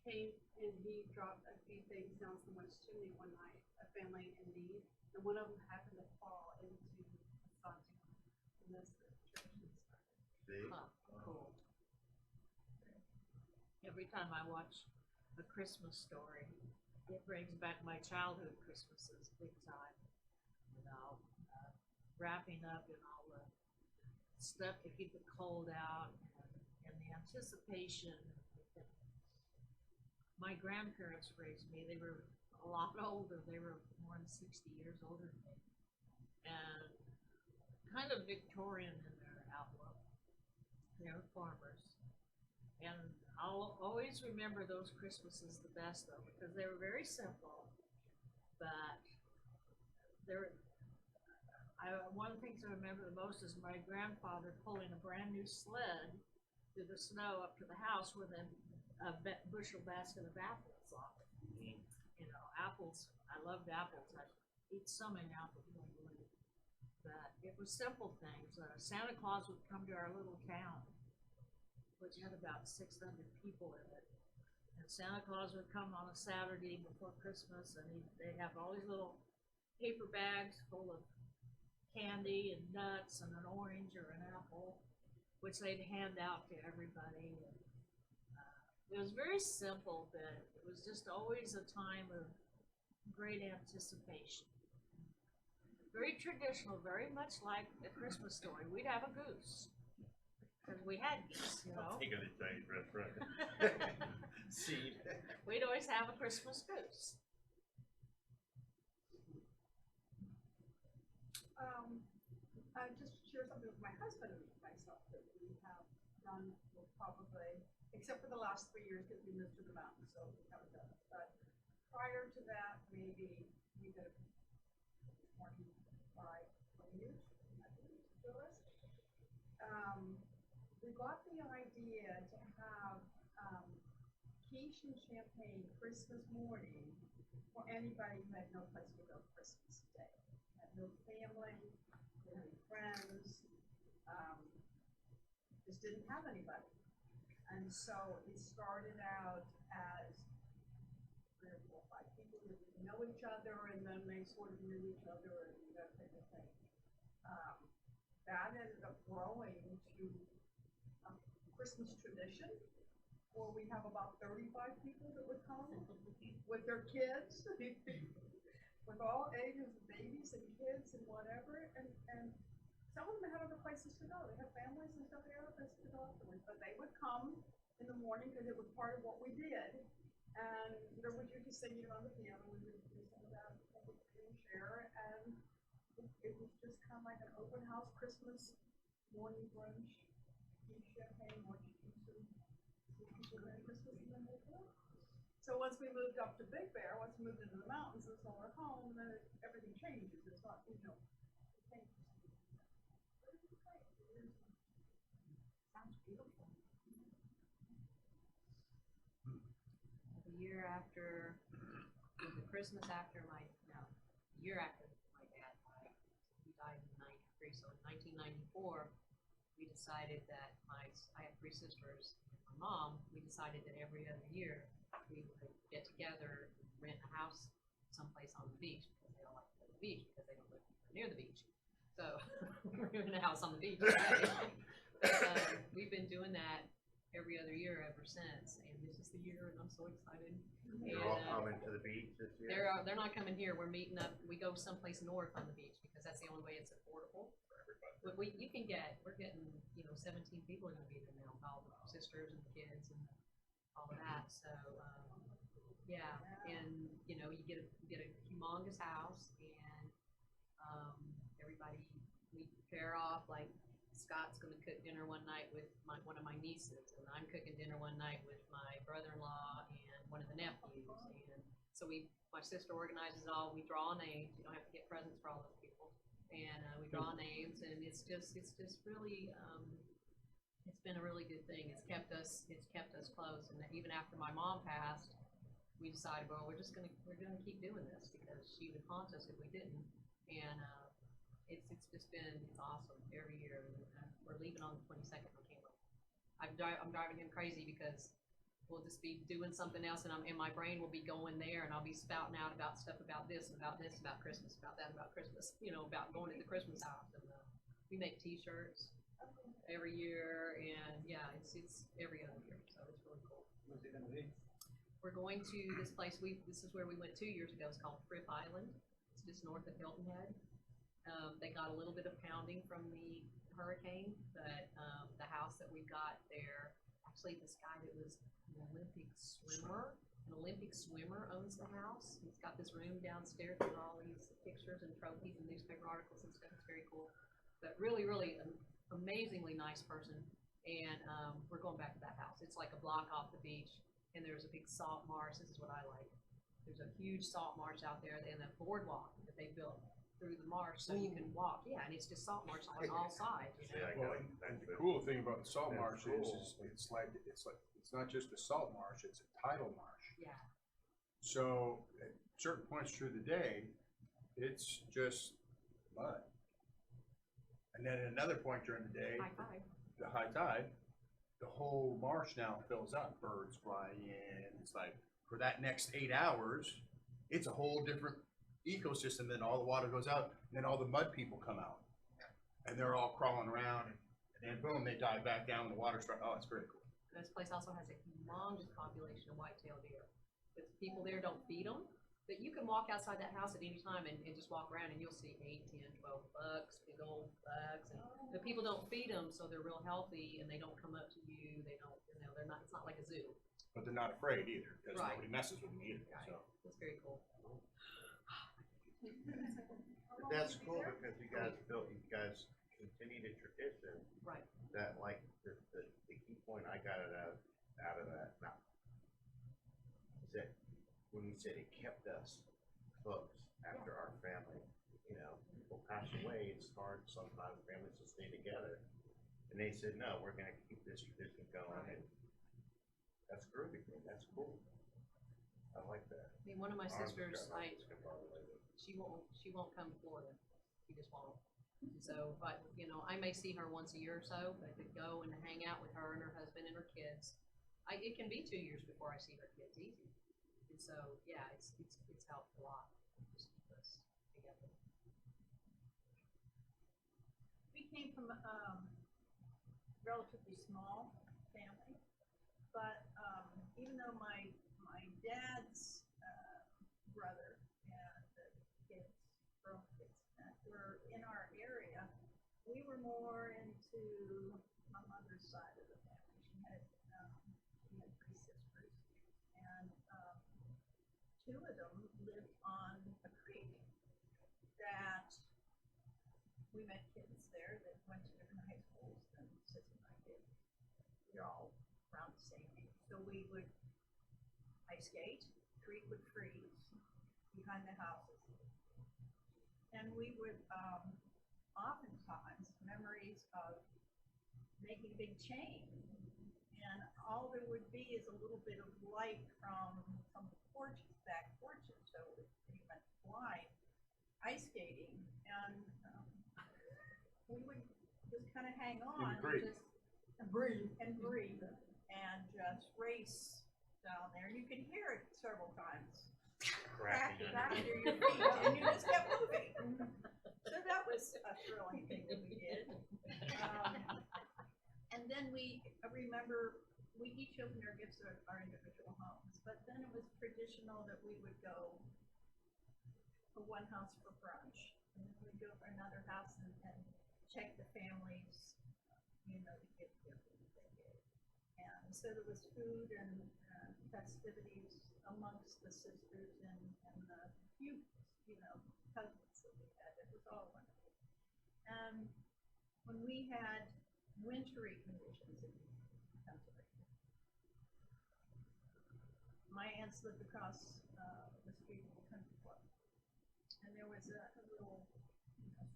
came and he dropped a few things down someone's chimney one night, a family in need, and one of them happened to fall into a stocking. And that's the tradition started. See? Huh, cool. Every time I watch A Christmas Story. It brings back my childhood Christmases big time. You know, wrapping up in all the stuff to keep it cold out and the anticipation. My grandparents raised me. They were a lot older. They were more than 60 years older than me. And kind of Victorian in their outlook. They were farmers. And I'll always remember those Christmases the best though, because they were very simple, but one of the things I remember the most is my grandfather pulling a brand new sled through the snow up to the house with a bushel basket of apples on it. You know, apples, I loved apples. I'd eat so many apples when I was little. But it was simple things. Santa Claus would come to our little town, which had about 600 people in it. And Santa Claus would come on a Saturday before Christmas, and they'd have all these little paper bags full of candy and nuts and an orange or an apple, which they'd hand out to everybody. And, it was very simple, but it was just always a time of great anticipation. Very traditional, very much like A Christmas Story. We'd have a goose. Because we had geese, you know. Think of the Chinese restaurant. Seed. We'd always have a Christmas goose. I just share something with my husband and myself that we have done probably, except for the last 3 years because we moved to the mountains, so we haven't done it. But prior to that, maybe we did 25, 20 years, I believe, to us. We got the idea to have quiche and champagne Christmas morning for anybody who had no place to go Christmas Day. Had no family, didn't have any friends, just didn't have anybody. And so it started out as 3 or 4 or 5 people who didn't know each other, and then they sort of knew each other and that type of thing. That ended up growing to a Christmas tradition, where we have about 35 people that would come with their kids, with all ages of babies and kids and whatever, and some of them had other places to go. They had families and stuff, they had other places to go afterwards, but they would come in the morning because it was part of what we did. And there was usually singing on the piano, we would do some of that, and we would share, and it was just kind of like an open house Christmas morning brunch, quiche, champagne, more pizza, people Merry Christmas, and then they go. So once we moved up to Big Bear, once we moved into the mountains, it's all our home, then everything changes. It's not, you know, it changes. Sounds beautiful. The year after, the Christmas after the year after my dad died, he died in '93, so in 1994, we decided that I have 3 sisters, and my mom, we decided that every other year we would get together, rent a house someplace on the beach, because they don't like to go to the beach, because they don't live near the beach. So we're in a house on the beach. We've been doing that every other year ever since, and this is the year, and I'm so excited. They're all coming to the beach this year? They're not coming here. We're meeting up. We go someplace north on the beach because that's the only way it's affordable. But we're getting 17 people are going to be there now, with all the sisters and the kids and all of that. So yeah, and you get a humongous house, and everybody, we pair off. Like Scott's going to cook dinner one night with one of my nieces, and I'm cooking dinner one night with my brother-in-law and one of the nephews. And so my sister organizes it all. We draw names. You don't have to get presents for all those people, and we draw names, and it's just really it's been a really good thing. It's kept us close, and even after my mom passed, we decided, well, we're gonna keep doing this because she would haunt us if we didn't, and it's awesome every year. We're leaving on the 22nd. I can't wait. I'm driving him crazy because we'll just be doing something else, and my brain will be going there, and I'll be spouting out about stuff about this, about Christmas, about that, about Christmas, about going to the Christmas house. And we make T-shirts every year, and yeah, it's every other year, so it's really cool. Where's it gonna be? we're going to this place, this is where we went 2 years ago, it's called Fripp Island. It's just north of Hilton Head. They got a little bit of pounding from the hurricane, but, the house that we got there, actually this guy that was an Olympic swimmer owns the house. He's got this room downstairs with all these pictures and trophies and newspaper articles and stuff. It's very cool. But really, really an amazingly nice person. And we're going back to that house. It's like a block off the beach, and there's a big salt marsh. This is what I like. There's a huge salt marsh out there, and a boardwalk that they built through the marsh so you can walk. Yeah, and it's just salt marsh on all sides. You know? Well, and the cool thing about the salt marsh is it's not just a salt marsh, it's a tidal marsh. Yeah. So at certain points through the day, it's just mud. And then at another point during the day, High five. the high tide, the whole marsh now fills up, birds fly in. It's like for that next 8 hours, it's a whole different ecosystem. Then all the water goes out, and then all the mud people come out, and they're all crawling around, and then boom, they dive back down, and the water starts. Oh, it's very cool. This place also has a humongous population of white-tailed deer. But people there don't feed them, but you can walk outside that house at any time and just walk around and you'll see 8, 10, 12 bucks, big old bucks. And the people don't feed them, so they're real healthy and they don't come up to you. They don't, they're not, it's not like a zoo. But they're not afraid either, because Right. nobody messes with them either. Right. So. It's very cool. But that's cool because you guys continue the tradition Right. that, like, the key point I got it out of that, now, is that when you said it kept us close after our family, people pass away, it's hard sometimes families to stay together. And they said, no, we're gonna keep this tradition going, and that's groovy, that's cool. I like that. I mean, one of my Ours has sisters, got nothing to bother with it. she won't come to Florida. She just won't. So, but, I may see her once a year or so, but to go and hang out with her and her husband and her kids, it can be 2 years before I see her kids, easy. And so, yeah, it's helped a lot, just keep us together. We came from a relatively small family, but even though my dad's brother and the kids, grown kids, that were in our area, we were more into my mother's side of the family. She had 3 sisters, and 2 of them lived on a creek that we met kids there that went to different high schools than Sis and I did. We were all around the same age. So we would ice skate, creek would freeze behind the houses. And we would oftentimes memories of making a big chain. And all there would be is a little bit of light from the porches, back porches, so it was pretty much blind ice skating. And we would just kind of hang on and breathe and just race down there. And you could hear it several times cracking under your feet, and you just kept moving. So that was a thrilling thing that we did. And then I remember we each opened our gifts at our individual homes, but then it was traditional that we would go for one house for brunch, and then we'd go for another house and check the families, the gift giving they did. And so there was food and festivities amongst the sisters and the few, cousins that we had. It was all wonderful. And when we had wintry conditions in Pennsylvania, my aunts lived across the street from the country club, and there was a little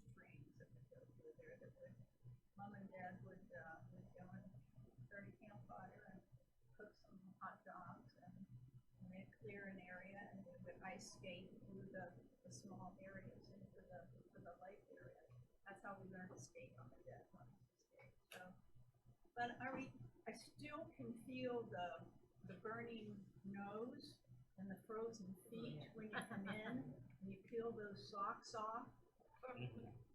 streams that would go through there that Mom and Dad would go and start a campfire and cook some hot dogs, and they'd clear an area and they would ice skate through the small areas into the lake area. That's how we learned to skate. Mom and Dad wanted to skate. So, but I still can feel the burning nose and the frozen feet when you come in and you peel those socks off.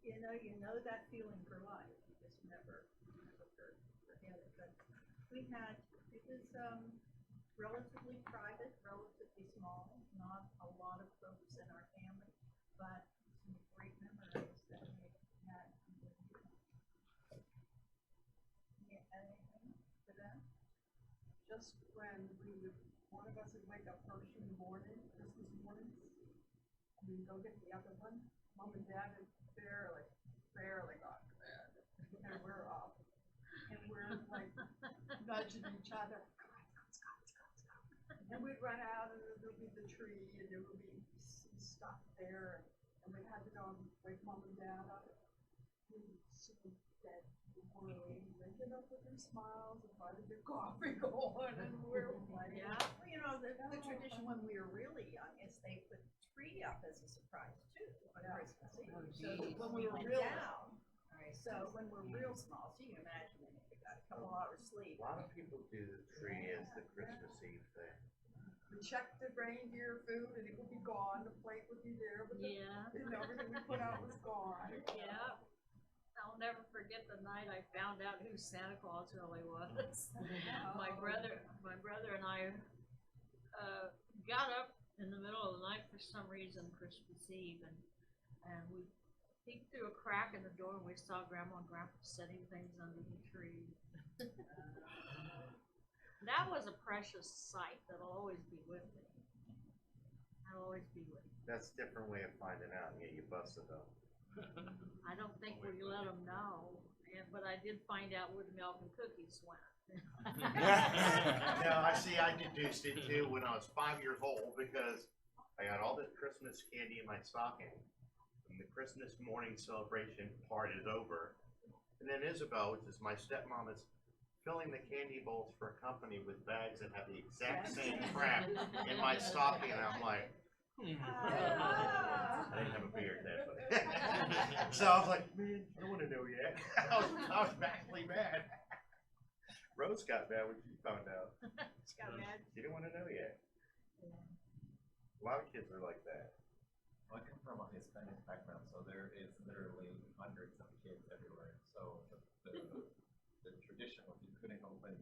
You know that feeling for life. You just never forget it. But it was relatively private, relatively small, not a lot of folks in our family, but some great memories that we had. Yeah, anything for that? Just when one of us would wake up first in the morning, Christmas mornings, and then go get the other one, mom and dad had barely got to bed, and we're up, and we're like nudging each other, come on, let's go, let's go, let's go. And we'd run out, and there would be the tree, and there would be some stuff there, and we had to go and wake mom and dad up. We were so dead worried, they get up with their smiles and try to get coffee going, and we're like, Yeah, well, you know, the tradition when we were really young is they put the tree up as a surprise too on Yeah. Christmas Eve. Oh, So geez. when we went Real- down, Right. so when we're real small, so you can imagine when we got a couple hours sleep. A lot of people do the tree as the Christmas Eve thing. we checked the reindeer food and it would be gone, the plate would be there, but the, Yeah, you know, everything we put out was gone. yeah. I'll never forget the night I found out who Santa Claus really was. My brother and I, got up in the middle of the night for some reason, Christmas Eve, and we peeked through a crack in the door and we saw Grandma and Grandpa setting things under the tree. That was a precious sight that'll always be with me. That'll always be with me. That's a different way of finding out, yeah, you busted up. I don't think we let them know, but I did find out where the milk and cookies went. No, I deduced it too when I was 5 years old because I got all the Christmas candy in my stocking. And the Christmas morning celebration part is over. And then Isabel, which is my stepmom, is filling the candy bowls for a company with bags that have the exact same crap in my stocking. And I'm like, I didn't have a beard then, but so I was like, man, I don't want to know yet. I was badly mad. Rose got mad when she found out. Got mad. She didn't want to know yet. A lot of kids are like that. Well, I come from a Hispanic background, so there is literally hundreds of kids everywhere. So the tradition was you couldn't open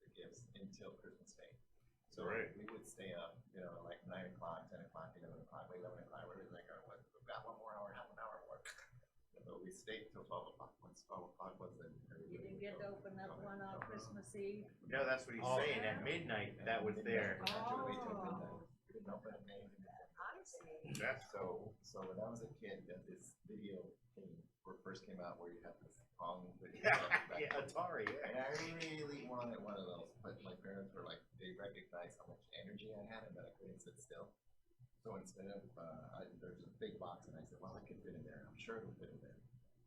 the gifts until Christmas Day. So Right. we would stay up, you know, like 9 o'clock, 10 o'clock, 11 o'clock, 11 o'clock. We're like, oh, we've got one more hour, half an hour more. But we stayed till 12 o'clock. Once 12 o'clock was, then You didn't get to open that one on Christmas Eve. No, that's what he's saying. At midnight, that was there. Actually, wait till midnight. We didn't open at May. I see. That's So when I was a kid, this video first came out where you had this Pong video. yeah, Atari. And Yeah. I really wanted one of those, but my parents were like, they recognized how much energy I had and that I couldn't sit still. So instead of, there's a big box and I said, well, I could fit in there. I'm sure it'll fit in there.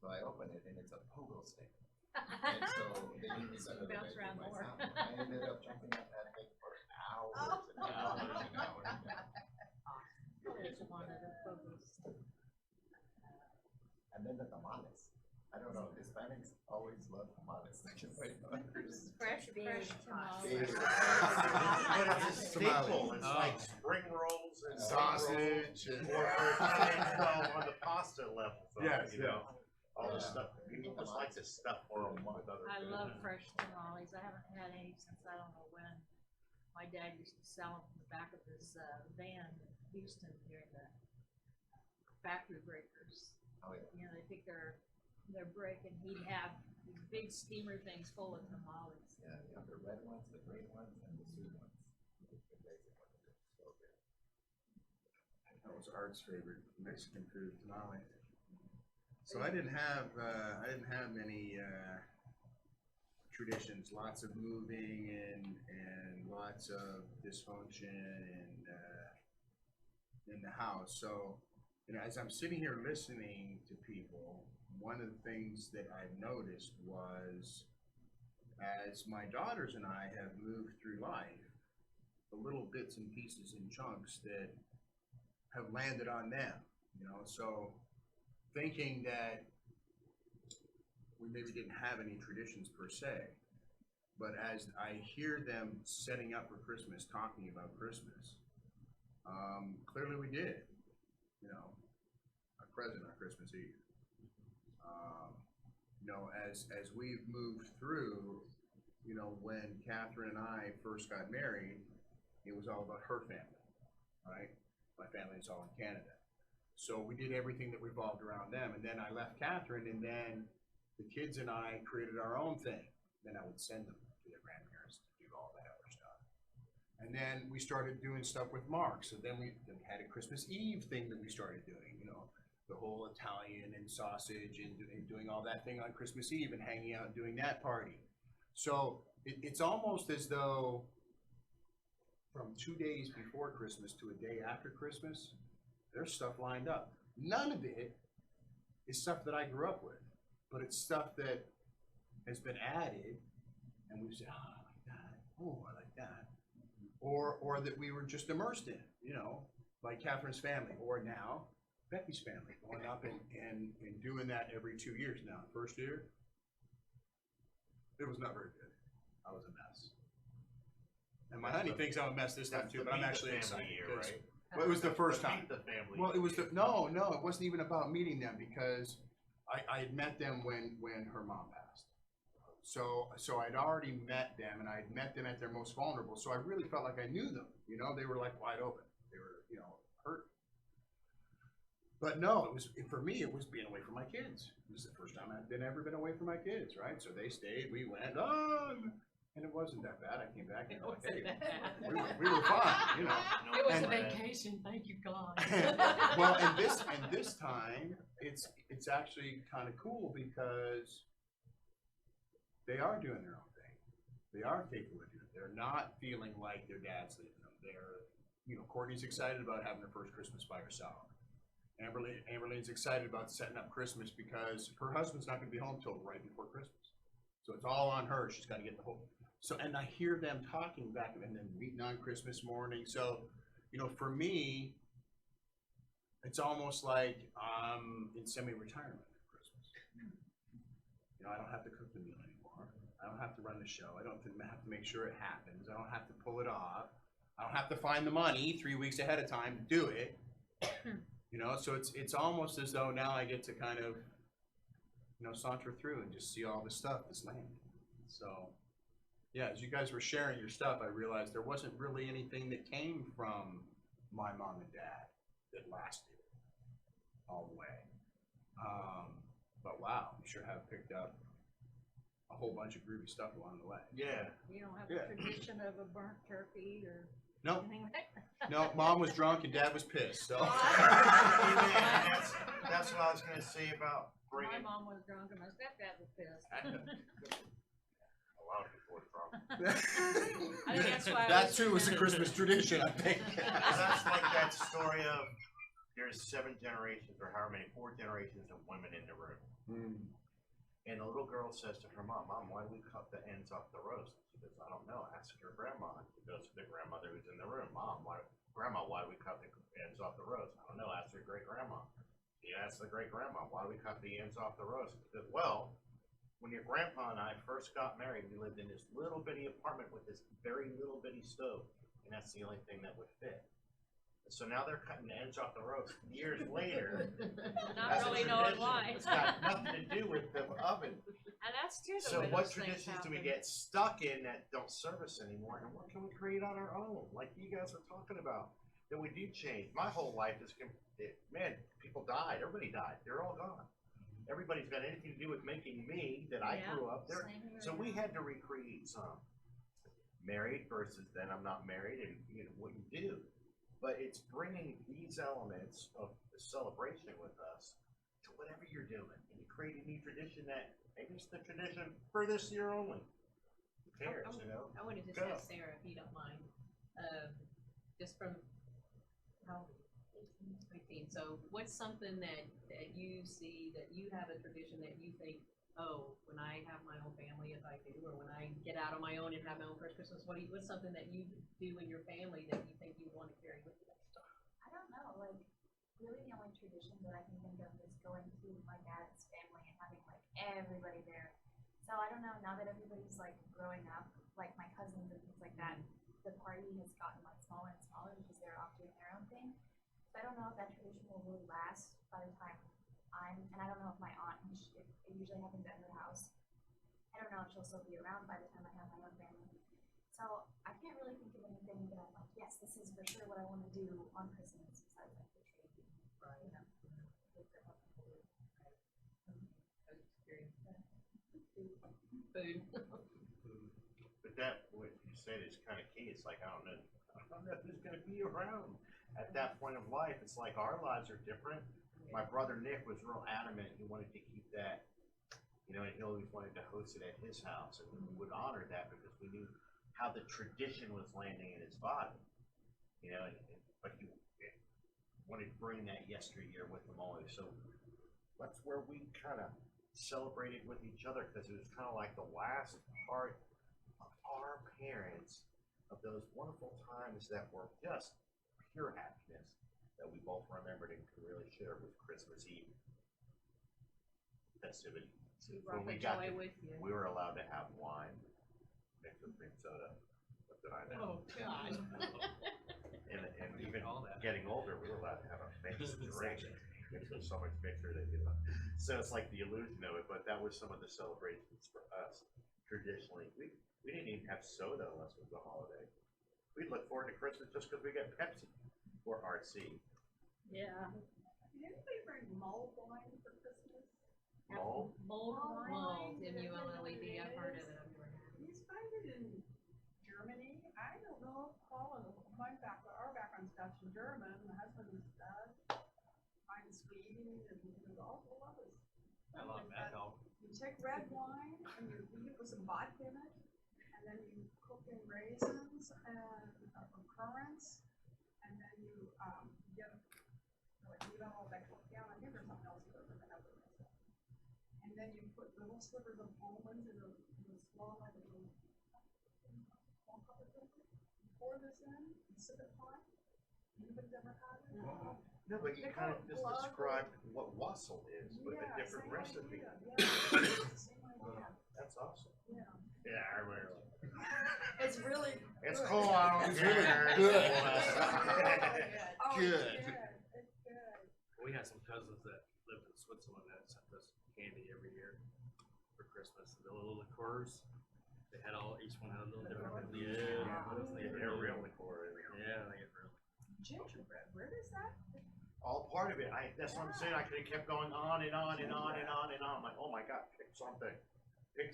So I opened it and it's a pogo stick. And so they gave me some of the Bounce around more. myself. I ended up jumping on that thing for hours and hours and hours. Always wanted a focus. And then the tamales. I don't know, Hispanics always love tamales. I can say Fresh tamales. But it's a staple. It's like spring rolls and Sausage and. or 10 and 12 on the pasta level. So, Yes, you know, all the stuff. People just like to stuff Or a them month. with other I food. love fresh tamales. I haven't had any since I don't know when. My dad used to sell them in the back of his van in Houston during the factory breakers. Oh, yeah. You know, they pick their break and he'd have these big steamer things full of tamales. Yeah, you have the red ones, the green ones, and the sweet ones. The basic ones. So good. That was Art's favorite Mexican food, tamale. So I didn't have many traditions. Lots of moving and lots of dysfunction in the house. So, you know, as I'm sitting here listening to people, one of the things that I've noticed was, as my daughters and I have moved through life, the little bits and pieces and chunks that have landed on them, you know, so thinking that we maybe didn't have any traditions per se, but as I hear them setting up for Christmas, talking about Christmas, clearly we did, you know, a present on Christmas Eve. You know, as we've moved through, you know, when Catherine and I first got married, It was all about her family, right? My family is all in Canada. So we did everything that revolved around them. And then I left Catherine, and then the kids and I created our own thing. Then I would send them to their grandparents to do all that other stuff. And then we started doing stuff with Mark. So then we had a Christmas Eve thing that we started doing, you know, the whole Italian and sausage and doing all that thing on Christmas Eve and hanging out and doing that party. So it's almost as though from 2 days before Christmas to a day after Christmas, there's stuff lined up. None of it is stuff that I grew up with, but it's stuff that has been added, and we've said, oh, I like that. Oh, I like that. Or that we were just immersed in, you know, like Catherine's family, or now Becky's family, going up and doing that every 2 years now. First year, it was not very good. I was a mess. And my honey thinks I'm a mess this time That's too, the but I'm Meet the actually Family excited. year, 'Cause- right? Well, it was the first The time. Meet the family. Well, it was year. the, no, it wasn't even about meeting them, because I had met them when her mom passed. So I'd already met them, and I'd met them at their most vulnerable, so I really felt like I knew them, you know, they were like wide open, they were, you know, hurt. But no, it was, for me, it was being away from my kids. It was the first time I'd ever been away from my kids, right? So they stayed, we went, and it wasn't that bad. I came back and like, hey, we were fine, you know. It was a And- vacation, thank you God. Well, and this time, it's actually kind of cool, because they are doing their own thing. They are capable of doing it. They're not feeling like their dad's leaving them. They're, you know, Courtney's excited about having her first Christmas by herself. Amberlyne's excited about setting up Christmas because her husband's not gonna be home till right before Christmas. So it's all on her. She's gotta get the whole, so, and I hear them talking back and then meeting on Christmas morning. So, you know, for me, it's almost like I'm in semi-retirement for Christmas. You know, I don't have to cook the meal anymore. I don't have to run the show. I don't have to make sure it happens. I don't have to pull it off. I don't have to find the money 3 weeks ahead of time to do it. You know, so it's almost as though now I get to kind of, you know, saunter through and just see all the stuff that's landing. So, yeah, as you guys were sharing your stuff, I realized there wasn't really anything that came from my mom and dad that lasted all the way. But wow, you sure have picked up a whole bunch of groovy stuff along the way. Yeah. You don't have Yeah. a tradition of a burnt turkey or Nope, anything like that? no, mom was drunk and dad was pissed, so. That's what I was gonna say about My bringing. mom was drunk and my stepdad was pissed. A lot of people are drunk. I think that's why I That was too is a remembering- Christmas tradition, I think. That's like that story of there's 7 generations or however many, 4 generations of women in the room. Hmm. And the little girl says to her mom, "Mom, why do we cut the ends off the roast?" She goes, "I don't know. Ask your grandma." She goes to the grandmother who's in the room. "Mom, Grandma, why do we cut the ends off the roast?" "I don't know. Ask your great grandma." She asks the great grandma, "Why do we cut the ends off the roast?" She goes, "Well, when your grandpa and I first got married, we lived in this little bitty apartment with this very little bitty stove, and that's the only thing that would fit. So now they're cutting the ends off the roast years later. Not That's a really knowing tradition. why. It's got nothing to do with the oven. And that's too the So way what those things traditions do we happen. get stuck in that don't serve us anymore, and what can we create on our own, like you guys are talking about, that we do change? My whole life is, man, people died, everybody died, they're all gone. Everybody's got anything to do with making me, that I Yeah, grew up there, same here, so we yeah. had to recreate some. Married versus then I'm not married, and you know, what you do. But it's bringing these elements of the celebration with us to whatever you're doing, and you create a new tradition that maybe it's the tradition for this year only. Who cares, you know? I wanted to just Go. ask Sarah, if you don't mind, just from how, 18, so what's something that you see, that you have a tradition that you think, oh, when I have my own family, if I do, or when I get out on my own and have my own first Christmas, what's something that you do in your family that you think you want to carry with you? I don't know, like, really the only tradition that I can think of is going to my dad's family and having, like, everybody there. So I don't know, now that everybody's, like, growing up, like my cousins and things like that, the party has gotten, like, smaller and smaller because they're off doing their own thing. So I don't know if that tradition will really last by the time and I don't know if my aunt, it usually happens at her house. I don't know if she'll still be around by the time I have my own family. So I can't really think of anything that I'm like, yeah, is for sure what I wanna do on Christmas besides like the tree. You know, look for what people do. Food. But that, what you said is kind of key. It's like, I don't know who's gonna be around at that point of life. It's like our lives are different. My brother Nick was real adamant. He wanted to keep that, you know, and he always wanted to host it at his house, and we would honor that because we knew how the tradition was landing in his body, you know. But he wanted to bring that yesteryear with him always. So that's where we kind of celebrated with each other, because it was kind of like the last part of our parents, of those wonderful times that were just pure happiness that we both remembered and could really share with Christmas Eve festivity. You When brought we the got joy to- with you. We were allowed to have wine mixed with cream soda. What did I know? Oh, God. And even getting older, we were allowed to have a mixed drink. Which was so much mixer that, you know. So it's like the illusion of it, but that was some of the celebrations for us traditionally. We didn't even have soda unless it was a holiday. We look forward to Christmas just because we get Pepsi or RC. Yeah. Did anybody bring mulled wine for Christmas? Mulled? Mold wine. Mold, M-U-L-L-E-D, I've heard of it, I've never had it. You find it in Germany. I don't know if Holland, our background's Dutch and German. My husband is Dutch. I'm Sweden, and we also love it. I love that, though. You take red wine and you heat it with some vodka in it, and then you cook in raisins and currants, and then you get like leave it all that cooked down. I think there's something else you put in it. And then you put little slivers of almonds in a small, like a little small cup of sugar. Pour this in and sip it hot. Anybody's ever had it? No, but you They kind call of it just blood. described what wassail is with a different same recipe. idea. Yeah, it's the same idea. That's awesome. Yeah. Yeah, I remember. It's really It's good. cool. I don't It's care. really good. Oh, Good. It's good. It's good. We had some cousins that lived in Switzerland that sent us candy every year for Christmas. The little liqueurs, they had each one had a little different. They're real liqueur. Yeah, they get real. Gingerbread. Where is that? All part of it. That's what I'm saying. I could have kept going on and on and on and on and on. I'm like, oh my God, pick something. I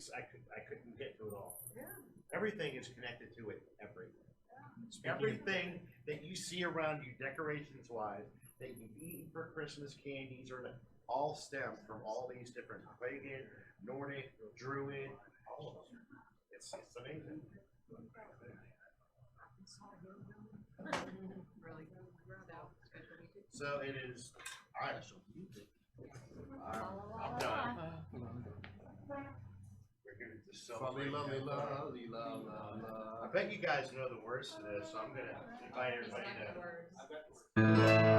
couldn't get to it all. Yeah. Everything is connected to it. Everything. Yeah. Everything that you see around you, decorations wise, that you've eaten for Christmas candies, or all stem from all these different pagan, Nordic, Druid, all of them. It's amazing. Really good. So, So it is. I'm done. We're gonna just celebrate. I bet you guys know the words to this, so I'm gonna invite everybody to.